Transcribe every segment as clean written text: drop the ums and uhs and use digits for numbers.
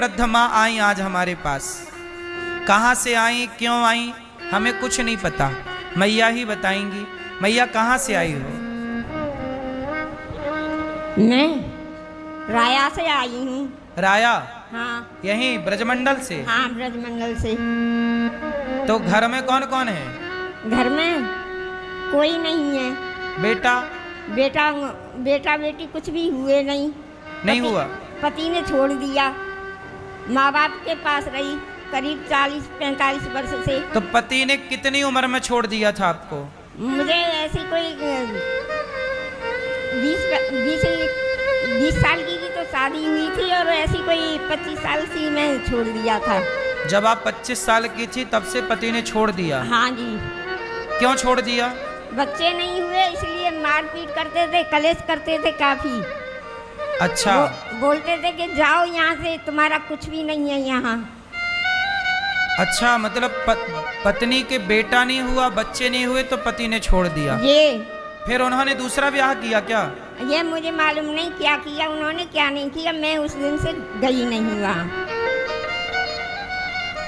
वृद्ध माँ आई आज हमारे पास। कहाँ से आई, क्यों आई, हमें कुछ नहीं पता, मैया ही बताएंगी। मैया कहाँ से आई हो? मैं राया से आई हूँ। राया? हाँ। यहीं ब्रजमंडल से? हाँ, ब्रजमंडल से। तो घर में कौन कौन है? घर में कोई नहीं है। बेटा? बेटा बेटी कुछ भी हुए नहीं। नहीं हुआ? पति ने छोड़ दिया। माँ बाप के पास रही करीब 40-45 वर्ष से। तो पति ने कितनी उम्र में छोड़ दिया था आपको? मुझे ऐसी कोई 20 साल की तो शादी हुई थी और ऐसी कोई 25 साल से मैं छोड़ दिया था। जब आप 25 साल की थी तब से पति ने छोड़ दिया? हाँ जी। क्यों छोड़ दिया? बच्चे नहीं हुए इसलिए मारपीट करते थे, कलेश करते थे काफी। अच्छा। बोलते थे कि जाओ यहाँ से, तुम्हारा कुछ भी नहीं है यहाँ। अच्छा, मतलब पत्नी के बेटा नहीं हुआ, बच्चे नहीं हुए तो पति ने छोड़ दिया। ये फिर उन्होंने दूसरा ब्याह किया क्या? ये मुझे मालूम नहीं क्या किया उन्होंने, क्या नहीं किया। मैं उस दिन से गई नहीं वहाँ।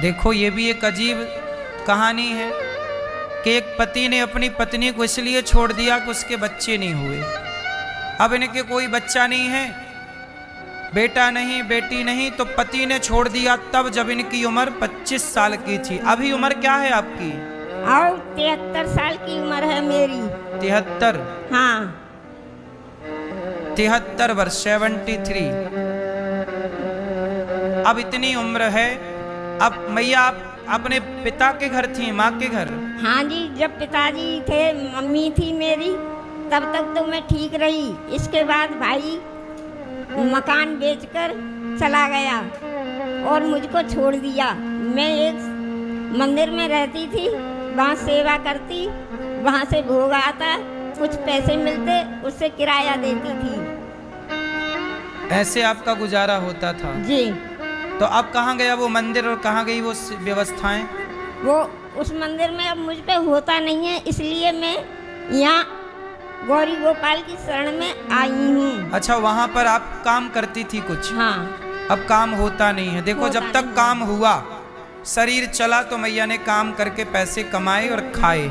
देखो, ये भी एक अजीब कहानी है कि एक पति ने अपनी पत्नी को इसलिए छोड़ दिया कि उसके बच्चे नहीं हुए। अब इनके कोई बच्चा नहीं है, बेटा नहीं, बेटी नहीं, तो पति ने छोड़ दिया तब जब इनकी उम्र 25 साल की थी। अभी उम्र क्या है आपकी? और 73 साल की उम्र है मेरी। 73? हाँ, 73 वर्ष, 73। अब इतनी उम्र है। अब मैया आप अपने पिता के घर थी, माँ के घर? हाँ जी, जब पिताजी थे, मम्मी थी मेरी, तब तक तो मैं ठीक रही। इसके बाद भाई मकान बेचकर चला गया और मुझको छोड़ दिया। मैं एक मंदिर में रहती थी, वहाँ सेवा करती, वहाँ से भोग आता, कुछ पैसे मिलते, उससे किराया देती थी। ऐसे आपका गुजारा होता था? जी। तो अब कहाँ गया वो मंदिर और कहाँ गई वो व्यवस्थाएं? वो उस मंदिर में अब मुझ पे होता नहीं है, इसलिए मैं यहाँ गौरी गोपाल की शरण में आई हूँ। अच्छा, वहाँ पर आप काम करती थी कुछ? हाँ। अब काम होता नहीं है। देखो, जब तक काम हुआ, शरीर चला, तो मैया ने काम करके पैसे कमाए और खाए।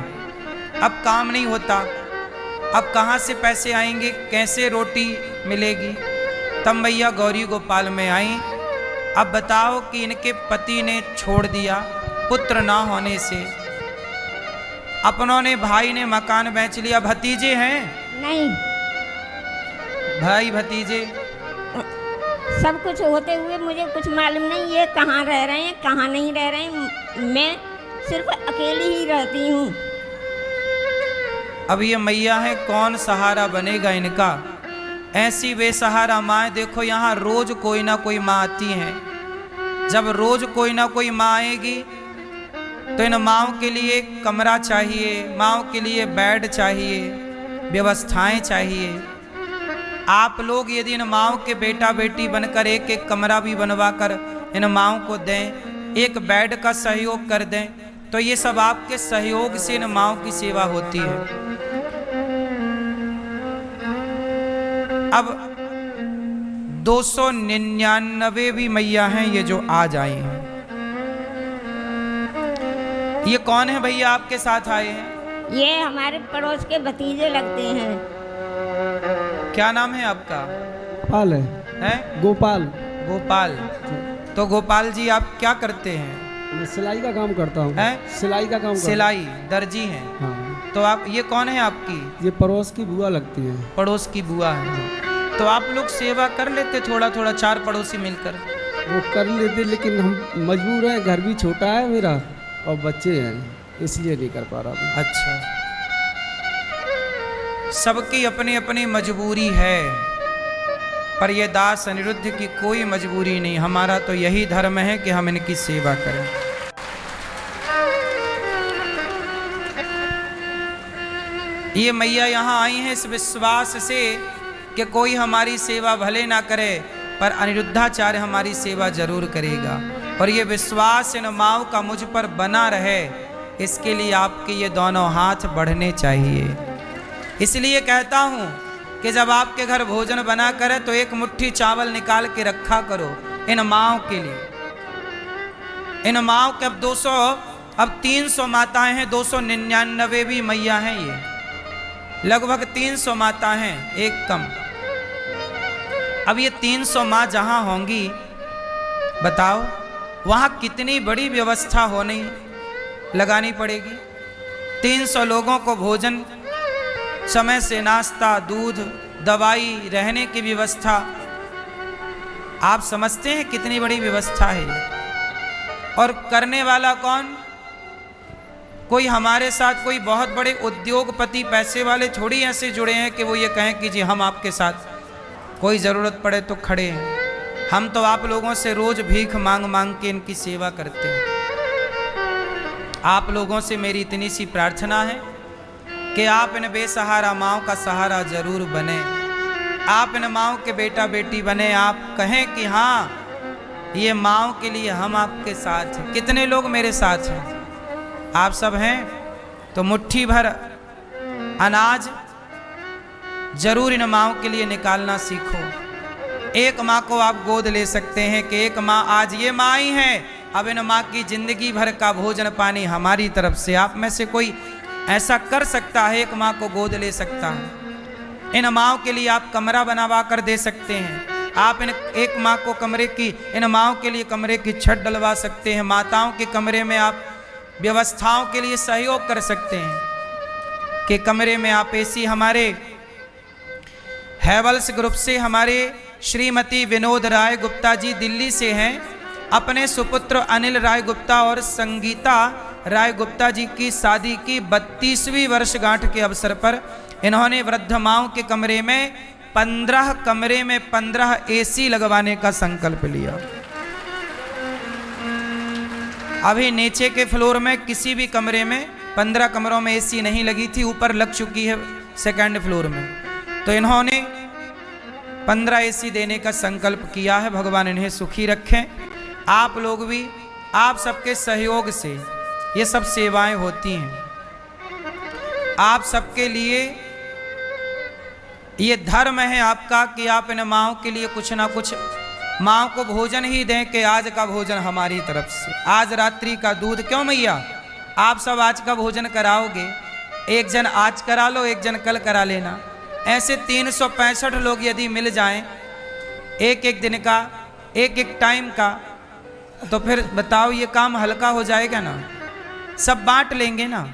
अब काम नहीं होता, अब कहाँ से पैसे आएंगे, कैसे रोटी मिलेगी? तब मैया गौरी गोपाल में आई। अब बताओ कि इनके पति ने छोड़ दिया पुत्र ना होने से, अपनों ने, भाई ने मकान बेच लिया। भतीजे हैं? नहीं। भाई भतीजे सब कुछ होते हुए मुझे कुछ मालूम नहीं ये कहाँ रह रहे हैं, कहाँ नहीं रह रहे हैं। मैं सिर्फ अकेली ही रहती हूँ। अब ये मैया है, कौन सहारा बनेगा इनका? ऐसी बेसहारा माँ। देखो, यहाँ रोज कोई ना कोई माँ आती है। जब रोज कोई ना कोई माँ आएगी तो इन माँओं के लिए कमरा चाहिए, माँओं के लिए बेड चाहिए, व्यवस्थाएं चाहिए। आप लोग यदि इन माँओं के बेटा बेटी बनकर एक एक कमरा भी बनवा कर इन माँओं को दें, एक बेड का सहयोग कर दें, तो ये सब आपके सहयोग से इन माँओं की सेवा होती है। अब 299 भी मैया हैं ये जो आज आई हैं। ये कौन है भैया आपके साथ आए हैं? ये हमारे पड़ोस के भतीजे लगते हैं। क्या नाम है आपका? गोपाल है। गोपाल। गोपाल। तो गोपाल जी, आप क्या करते हैं? मैं सिलाई का काम करता हूँ। सिलाई का काम? सिलाई, दर्जी हैं? हाँ। तो आप, ये कौन है आपकी? ये पड़ोस की बुआ लगती है। पड़ोस की बुआ है। तो आप लोग सेवा कर लेते थोड़ा थोड़ा, 4 पड़ोसी मिलकर? वो कर लेते, लेकिन हम मजबूर हैं, घर भी छोटा है मेरा और बच्चे हैं, इसलिए नहीं कर पा रहा। अच्छा, सबकी अपनी अपनी मजबूरी है, पर ये दास अनिरुद्ध की कोई मजबूरी नहीं। हमारा तो यही धर्म है कि हम इनकी सेवा करें। ये मैया यहाँ आई हैं इस विश्वास से कि कोई हमारी सेवा भले ना करे, पर अनिरुद्धाचार्य हमारी सेवा जरूर करेगा। और ये विश्वास इन माँओं का मुझ पर बना रहे, इसके लिए आपके ये दोनों हाथ बढ़ने चाहिए। इसलिए कहता हूँ कि जब आपके घर भोजन बना करे तो एक मुट्ठी चावल निकाल के रखा करो, इन माओं के लिए। इन माओं के अब 300 माताएं हैं, 299 भी मैया हैं, ये लगभग 300 माता हैं, एक कम। अब ये 300 माँ जहां होंगी, बताओ वहां कितनी बड़ी व्यवस्था होनी लगानी पड़ेगी। 300 लोगों को भोजन, समय से नाश्ता, दूध, दवाई, रहने की व्यवस्था। आप समझते हैं कितनी बड़ी व्यवस्था है ये। और करने वाला कौन? कोई हमारे साथ कोई बहुत बड़े उद्योगपति, पैसे वाले थोड़ी ऐसे जुड़े हैं कि वो ये कहें कि जी हम आपके साथ कोई ज़रूरत पड़े तो खड़े हैं। हम तो आप लोगों से रोज भीख मांग मांग के इनकी सेवा करते हैं। आप लोगों से मेरी इतनी सी प्रार्थना है कि आप इन बेसहारा माँओं का सहारा जरूर बने। आप इन माँओं के बेटा बेटी बने। आप कहें कि हाँ, ये माँओं के लिए हम आपके साथ हैं। कितने लोग मेरे साथ हैं? आप सब हैं? तो मुट्ठी भर अनाज जरूर इन माँओं के लिए निकालना सीखो। एक माँ को आप गोद ले सकते हैं कि एक माँ आज ये माँ ही है, अब इन माँ की जिंदगी भर का भोजन पानी हमारी तरफ से। आप में से कोई ऐसा कर सकता है, एक माँ को गोद ले सकता है? इन माँओं के लिए आप कमरा बनवा कर दे सकते हैं। आप एक माँ को इन माँओं के लिए कमरे की छत डलवा सकते हैं। माताओं के कमरे में आप व्यवस्थाओं के लिए सहयोग कर सकते हैं कि कमरे में आप एसी। हमारे हैवल्स ग्रुप से हमारे श्रीमती विनोद राय गुप्ता जी दिल्ली से हैं। अपने सुपुत्र अनिल राय गुप्ता और संगीता राय गुप्ता जी की शादी की 32वीं वर्षगांठ के अवसर पर इन्होंने वृद्ध माओं के कमरे में 15 एसी लगवाने का संकल्प लिया। अभी नीचे के फ्लोर में किसी भी कमरे में 15 कमरों में एसी नहीं लगी थी, ऊपर लग चुकी है सेकंड फ्लोर में। तो इन्होंने 15 एसी देने का संकल्प किया है। भगवान इन्हें सुखी रखें। आप लोग भी, आप सबके सहयोग से ये सब सेवाएं होती हैं। आप सबके लिए ये धर्म है आपका कि आप इन माँओं के लिए कुछ ना कुछ माँ को भोजन ही दें कि आज का भोजन हमारी तरफ से। आज रात्रि का दूध क्यों मैया, आप सब आज का भोजन कराओगे? एक जन आज करा लो, एक जन कल करा लेना। ऐसे 365 लोग यदि मिल जाएं एक एक दिन का, एक एक टाइम का, तो फिर बताओ ये काम हल्का हो जाएगा ना? सब बांट लेंगे ना।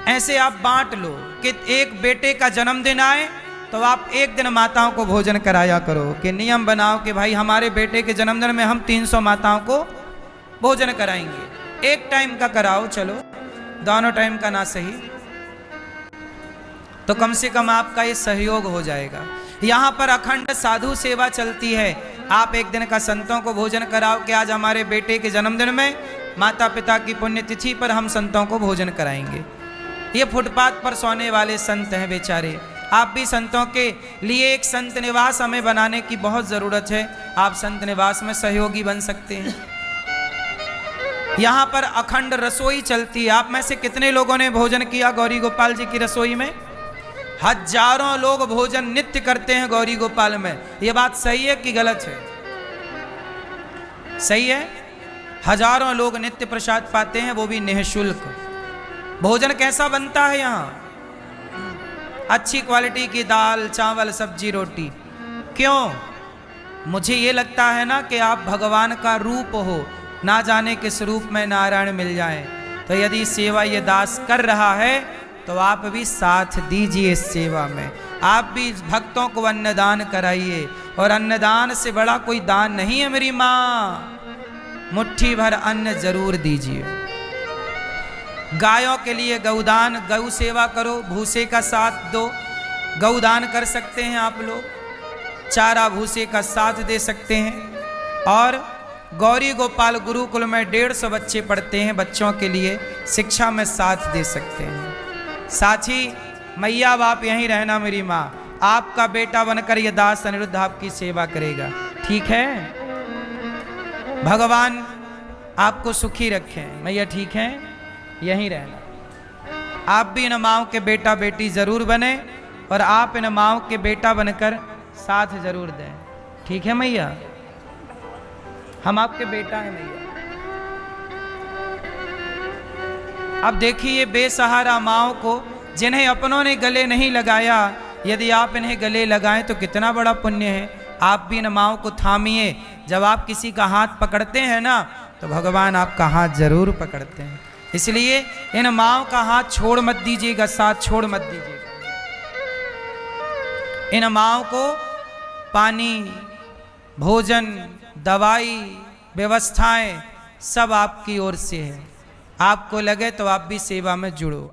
ऐसे आप बांट लो कि एक बेटे का जन्मदिन आए तो आप एक दिन माताओं को भोजन कराया करो, कि नियम बनाओ कि भाई हमारे बेटे के जन्मदिन में हम 300 माताओं को भोजन कराएंगे। एक टाइम का कराओ, चलो दोनों टाइम का ना सही, तो कम से कम आपका ये सहयोग हो जाएगा। यहाँ पर अखंड साधु सेवा चलती है। आप एक दिन का संतों को भोजन कराओ कि आज हमारे बेटे के जन्मदिन में माता पिता की पुण्यतिथि पर हम संतों को भोजन कराएंगे। ये फुटपाथ पर सोने वाले संत हैं बेचारे। आप भी संतों के लिए एक संत निवास हमें बनाने की बहुत ज़रूरत है। आप संत निवास में सहयोगी बन सकते हैं। यहाँ पर अखंड रसोई चलती है। आप में से कितने लोगों ने भोजन किया गौरी गोपाल जी की रसोई में? हजारों लोग भोजन नित्य करते हैं गौरी गोपाल में। ये बात सही है कि गलत है? सही है। हजारों लोग नित्य प्रसाद पाते हैं, वो भी निःशुल्क। भोजन कैसा बनता है यहाँ? अच्छी क्वालिटी की दाल, चावल, सब्जी, रोटी। क्यों? मुझे ये लगता है ना कि आप भगवान का रूप हो, ना जाने किस रूप में नारायण मिल जाए। तो यदि सेवा ये दास कर रहा है तो आप भी साथ दीजिए इस सेवा में। आप भी भक्तों को अन्नदान कराइए, और अन्नदान से बड़ा कोई दान नहीं है मेरी माँ। मुट्ठी भर अन्न जरूर दीजिए। गायों के लिए गौदान, गौ सेवा करो, भूसे का साथ दो। गौदान कर सकते हैं आप लोग, चारा भूसे का साथ दे सकते हैं। और गौरी गोपाल गुरुकुल में 150 बच्चे पढ़ते हैं, बच्चों के लिए शिक्षा में साथ दे सकते हैं। साथी मैया बाप यहीं रहना मेरी माँ, आपका बेटा बनकर ये दास अनिरुद्ध आपकी सेवा करेगा। ठीक है? भगवान आपको सुखी रखें मैया। ठीक है? यहीं रहना। आप भी इन माँओं के बेटा बेटी जरूर बने, और आप इन माँओं के बेटा बनकर साथ जरूर दें। ठीक है मैया? हम आपके बेटा हैं भैया। अब देखिए ये बेसहारा माओ को जिन्हें अपनों ने गले नहीं लगाया, यदि आप इन्हें गले लगाएं तो कितना बड़ा पुण्य है। आप भी इन माओ को थामिए। जब आप किसी का हाथ पकड़ते हैं ना तो भगवान आपका हाथ जरूर पकड़ते हैं। इसलिए इन माओ का हाथ छोड़ मत दीजिएगा, साथ छोड़ मत दीजिएगा। इन माओ को पानी, भोजन, दवाई, व्यवस्थाएं सब आपकी ओर से है। आपको लगे तो आप भी सेवा में जुड़ो।